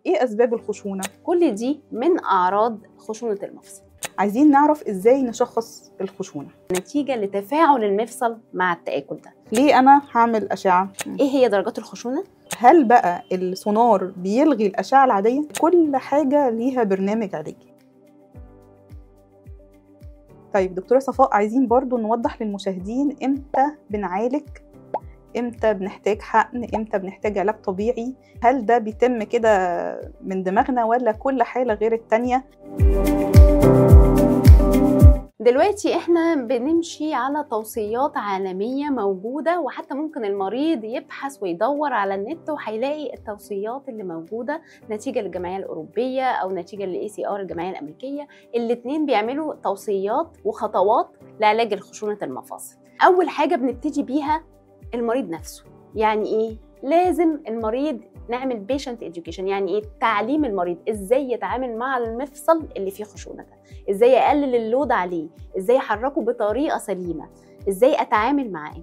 ايه اسباب الخشونه؟ كل دي من اعراض خشونه المفصل. عايزين نعرف ازاي نشخص الخشونه نتيجه لتفاعل المفصل مع التآكل ده. ليه انا هعمل اشعه؟ ايه هي درجات الخشونه؟ هل بقى السونار بيلغي الاشعه العاديه؟ كل حاجه ليها برنامج علاجي. طيب دكتوره صفاء، عايزين برضو نوضح للمشاهدين امتى بنعالج، امتى بنحتاج حقن، امتى بنحتاج علاج طبيعي. هل ده بيتم كده من دماغنا ولا كل حالة غير التانية؟ دلوقتي احنا بنمشي على توصيات عالمية موجودة، وحتى ممكن المريض يبحث ويدور على النت وهيلاقي التوصيات اللي موجودة نتيجة للجمعية الأوروبية أو نتيجة للACR الجمعية الأمريكية. الاتنين بيعملوا توصيات وخطوات لعلاج خشونة المفاصل. أول حاجة بنبتدي بيها المريض نفسه. يعني ايه؟ لازم المريض نعمل بيشنت education. يعني ايه؟ تعليم المريض ازاي يتعامل مع المفصل اللي فيه خشونه ده، ازاي اقلل اللود عليه، ازاي احركه بطريقه سليمه، ازاي اتعامل معاه.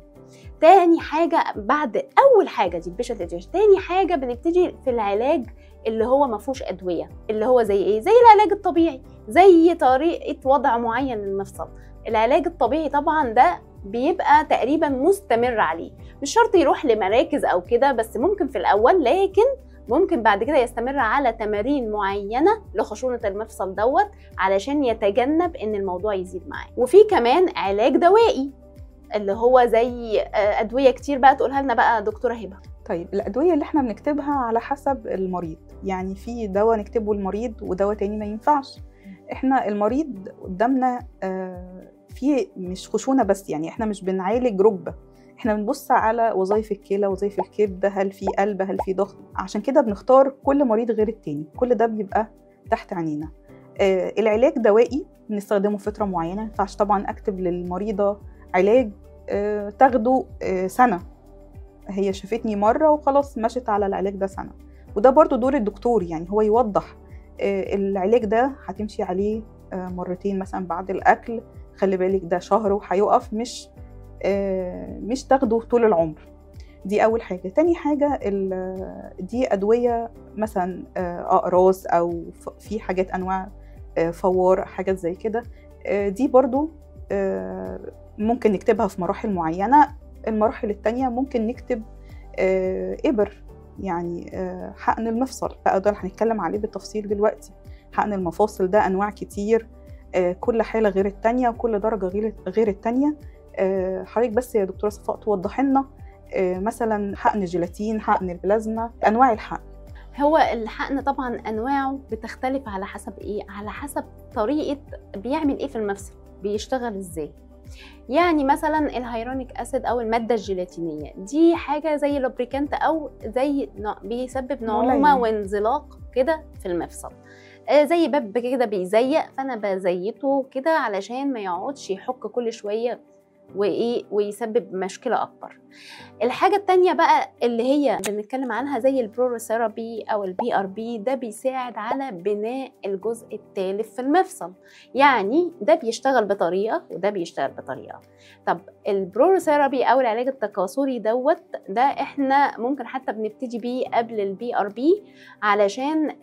تاني حاجه بعد اول حاجه دي البيشنت education، تاني حاجه بنبتدي في العلاج اللي هو ما فيهوش ادويه، اللي هو زي ايه؟ زي العلاج الطبيعي، زي طريقه وضع معين للمفصل. العلاج الطبيعي طبعا ده بيبقى تقريبا مستمر عليه، مش شرط يروح لمراكز او كده، بس ممكن في الاول، لكن ممكن بعد كده يستمر على تمارين معينه لخشونه المفصل دوت علشان يتجنب ان الموضوع يزيد معاه. وفي كمان علاج دوائي اللي هو زي ادويه كتير بقى تقولها لنا بقى دكتوره هبه. طيب الادويه اللي احنا بنكتبها على حسب المريض، يعني في دواء نكتبه للمريض ودواء تاني ما ينفعش. احنا المريض قدامنا في مش خشونه بس، يعني احنا مش بنعالج ركبه، احنا بنبص على وظائف الكلى، وظائف الكبد، هل في قلب، هل في ضغط. عشان كده بنختار كل مريض غير التاني، كل ده بيبقى تحت عينينا. العلاج دوائي بنستخدمه فتره معينه، ما ينفعش طبعا اكتب للمريضه علاج تاخده سنه، هي شافتني مره وخلاص مشت على العلاج ده سنه. وده برضو دور الدكتور، يعني هو يوضح العلاج ده هتمشي عليه مرتين مثلا بعد الاكل، خلي بالك ده شهر وهيقف، مش تاخده طول العمر. دي اول حاجه. تاني حاجه دي ادويه مثلا اقراص او في حاجات انواع فوار، حاجات زي كده، دي برضو ممكن نكتبها في مراحل معينه. المراحل التانية ممكن نكتب ابر، يعني حقن المفصل بقى، ده هنتكلم عليه بالتفصيل دلوقتي. حقن المفاصل ده انواع كتير، كل حاله غير التانية وكل درجه غير التانية. حضرتك بس يا دكتوره صفاء توضح لنا مثلا حقن الجيلاتين، حقن البلازما، انواع الحقن. هو الحقن طبعا انواعه بتختلف على حسب ايه؟ على حسب طريقه بيعمل ايه في المفصل، بيشتغل ازاي. يعني مثلا الهيرونيك اسيد او الماده الجيلاتينيه دي حاجه زي لوبريكانت، او زي بيسبب نعومه وانزلاق كده في المفصل، زي باب كده بيزيق، فانا بزيته كده علشان ما يقعدش يحك كل شويه ويسبب مشكله اكبر. الحاجه التانية بقى اللي هي بنتكلم عنها زي البروروثيرابي او الBRB، ده بيساعد على بناء الجزء التالف في المفصل، يعني ده بيشتغل بطريقه وده بيشتغل بطريقه. طب البروروثيرابي او العلاج التكاثري دوت، ده احنا ممكن حتى بنبتدي بيه قبل الBRB علشان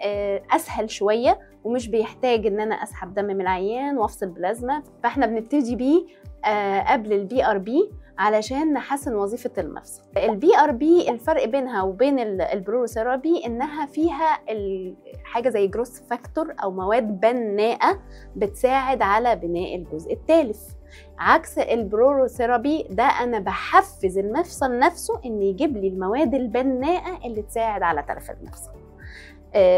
اسهل شويه، ومش بيحتاج ان انا اسحب دم من العيان وافصل بلازما، فاحنا بنبتدي بيه قبل الBRB علشان نحسن وظيفة المفصل. الBRB الفرق بينها وبين البروروثيرابي انها فيها حاجة زي جروث فاكتور او مواد بناءة بتساعد على بناء الجزء التالف. عكس البروروثيرابي ده انا بحفز المفصل نفسه ان يجيب لي المواد البناءة اللي تساعد على تلف المفصل.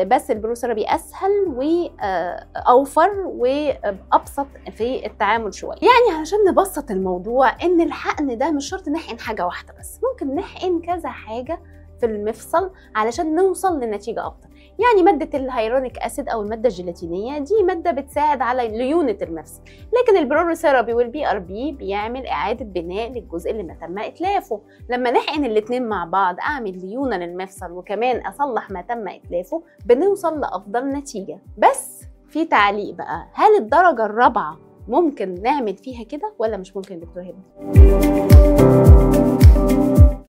بس البروروثيرابي اسهل واوفر وابسط في التعامل شويه. يعني علشان نبسط الموضوع، ان الحقن ده مش شرط نحقن حاجه واحده بس، ممكن نحقن كذا حاجه في المفصل علشان نوصل لنتيجه افضل. يعني ماده الهيرونيك اسيد او الماده الجيلاتينيه دي ماده بتساعد على ليونه المفصل، لكن البروروثيرابي والBRB بيعمل اعاده بناء للجزء اللي ما تم اتلافه. لما نحقن الاثنين مع بعض اعمل ليونه للمفصل وكمان اصلح ما تم اتلافه، بنوصل لافضل نتيجه. بس في تعليق بقى، هل الدرجه الرابعه ممكن نعمل فيها كده ولا مش ممكن يا دكتور هبه؟